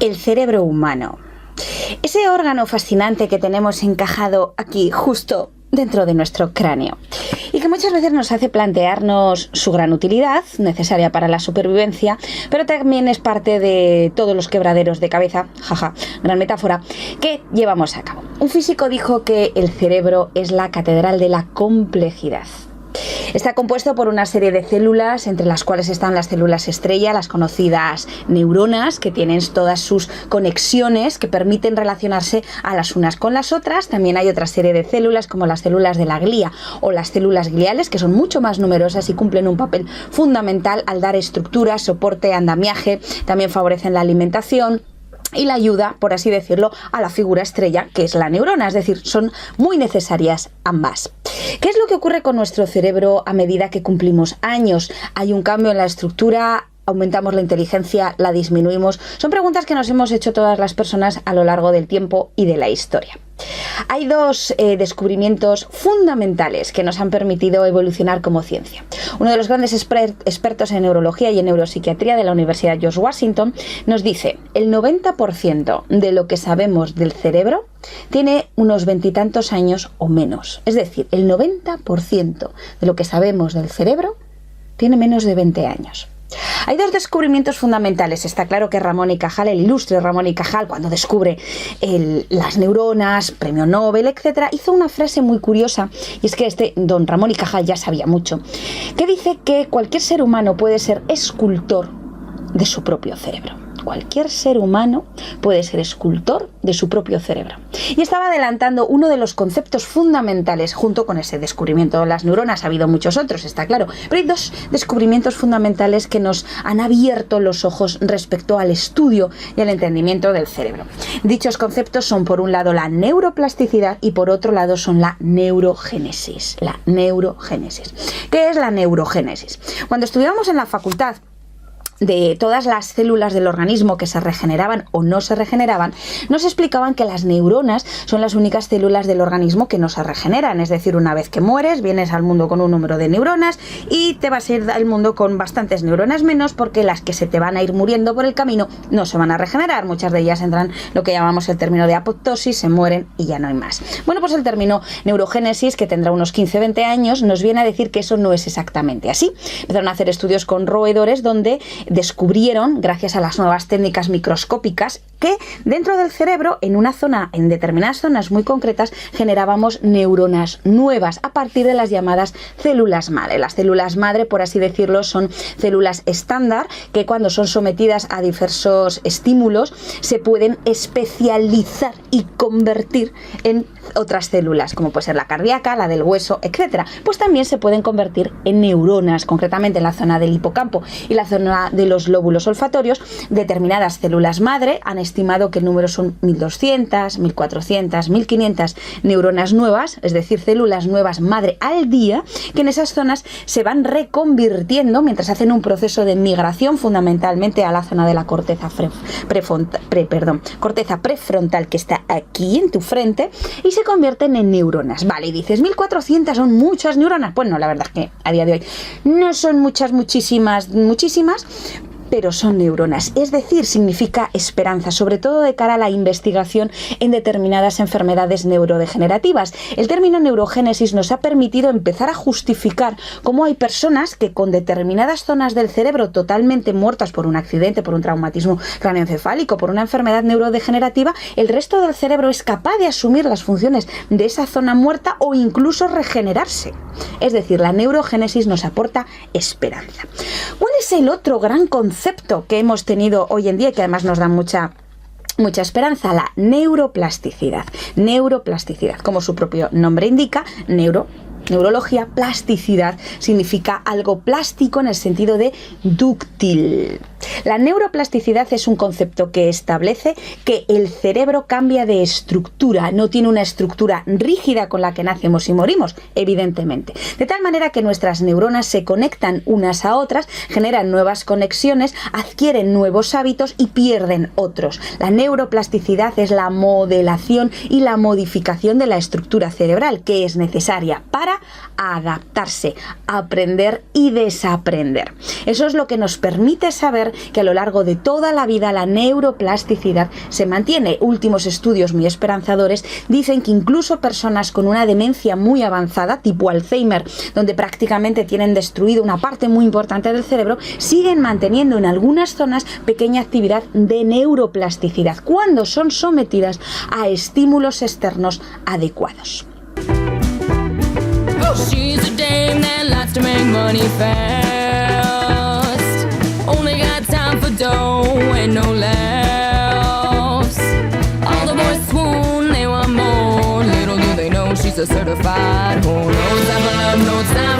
El cerebro humano. Ese órgano fascinante que tenemos encajado aquí, justo dentro de nuestro cráneo, y que muchas veces nos hace plantearnos su gran utilidad, necesaria para la supervivencia, pero también es parte de todos los quebraderos de cabeza, jaja, gran metáfora, que llevamos a cabo. Un físico dijo que el cerebro es la catedral de la complejidad. Está compuesto por una serie de células, entre las cuales están las células estrella, las conocidas neuronas, que tienen todas sus conexiones que permiten relacionarse a las unas con las otras. También hay otra serie de células, como las células de la glía o las células gliales, que son mucho más numerosas y cumplen un papel fundamental al dar estructura, soporte, andamiaje. También favorecen la alimentación y la ayuda, por así decirlo, a la figura estrella, que es la neurona, es decir, son muy necesarias ambas. ¿Qué es lo que ocurre con nuestro cerebro a medida que cumplimos años? ¿Hay un cambio en la estructura? ¿Aumentamos la inteligencia? ¿La disminuimos? Son preguntas que nos hemos hecho todas las personas a lo largo del tiempo y de la historia. Hay dos descubrimientos fundamentales que nos han permitido evolucionar como ciencia. Uno de los grandes expertos en neurología y en neuropsiquiatría de la Universidad George Washington nos dice: el 90% de lo que sabemos del cerebro tiene unos 20 y tantos años o menos. Es decir, el 90% de lo que sabemos del cerebro tiene menos de 20 años. Hay dos descubrimientos fundamentales. Está claro que Ramón y Cajal, el ilustre Ramón y Cajal, cuando descubre las neuronas, premio Nobel, etc., hizo una frase muy curiosa, y es que don Ramón y Cajal ya sabía mucho, que dice que cualquier ser humano puede ser escultor de su propio cerebro. Cualquier ser humano puede ser escultor de su propio cerebro. Y estaba adelantando uno de los conceptos fundamentales junto con ese descubrimiento de las neuronas. Ha habido muchos otros, está claro, pero hay dos descubrimientos fundamentales que nos han abierto los ojos respecto al estudio y al entendimiento del cerebro. Dichos conceptos son, por un lado, la neuroplasticidad y por otro lado son la neurogénesis. La neurogénesis. ¿Qué es la neurogénesis? Cuando estudiamos en la facultad de todas las células del organismo que se regeneraban o no se regeneraban, nos explicaban que las neuronas son las únicas células del organismo que no se regeneran. Es decir, una vez que mueres, vienes al mundo con un número de neuronas y te vas a ir al mundo con bastantes neuronas menos, porque las que se te van a ir muriendo por el camino no se van a regenerar. Muchas de ellas entran lo que llamamos el término de apoptosis, se mueren y ya no hay más. Bueno, pues el término neurogénesis, que tendrá unos 15-20 años, nos viene a decir que eso no es exactamente así. Empezaron a hacer estudios con roedores donde descubrieron, gracias a las nuevas técnicas microscópicas, que dentro del cerebro, en determinadas zonas muy concretas, generábamos neuronas nuevas a partir de las llamadas células madre. Las células madre, por así decirlo, son células estándar que, cuando son sometidas a diversos estímulos, se pueden especializar y convertir en otras células, como puede ser la cardíaca, la del hueso, etcétera. Pues también se pueden convertir en neuronas, concretamente en la zona del hipocampo y la zona de los lóbulos olfatorios. Determinadas células madre han estimado que el número son 1200, 1400, 1500 neuronas nuevas, es decir, células nuevas madre al día, que en esas zonas se van reconvirtiendo mientras hacen un proceso de migración, fundamentalmente a la zona de la corteza prefrontal, que está aquí en tu frente, y se convierten en neuronas. Vale, y dices, 1400 son muchas neuronas. Pues no, la verdad es que a día de hoy no son muchísimas, pero son neuronas. Es decir, significa esperanza, sobre todo de cara a la investigación en determinadas enfermedades neurodegenerativas. El término neurogénesis nos ha permitido empezar a justificar cómo hay personas que, con determinadas zonas del cerebro totalmente muertas por un accidente, por un traumatismo craneoencefálico, por una enfermedad neurodegenerativa, el resto del cerebro es capaz de asumir las funciones de esa zona muerta o incluso regenerarse. Es decir, la neurogénesis nos aporta esperanza. ¿Cuál es el otro gran concepto que hemos tenido hoy en día y que además nos da mucha esperanza? La neuroplasticidad. Neuroplasticidad, como su propio nombre indica, neurología, plasticidad significa algo plástico en el sentido de dúctil. La neuroplasticidad es un concepto que establece que el cerebro cambia de estructura, no tiene una estructura rígida con la que nacemos y morimos, evidentemente. De tal manera que nuestras neuronas se conectan unas a otras, generan nuevas conexiones, adquieren nuevos hábitos y pierden otros. La neuroplasticidad es la modelación y la modificación de la estructura cerebral, que es necesaria para a adaptarse, a aprender y desaprender. Eso es lo que nos permite saber que a lo largo de toda la vida la neuroplasticidad se mantiene. Últimos estudios muy esperanzadores dicen que incluso personas con una demencia muy avanzada, tipo Alzheimer, donde prácticamente tienen destruido una parte muy importante del cerebro, siguen manteniendo en algunas zonas pequeña actividad de neuroplasticidad cuando son sometidas a estímulos externos adecuados. Oh, she's a dame that likes to make money fast. Only got time for dough and no laughs. All the boys swoon, they want more. Little do they know she's a certified whore. No time for love, no time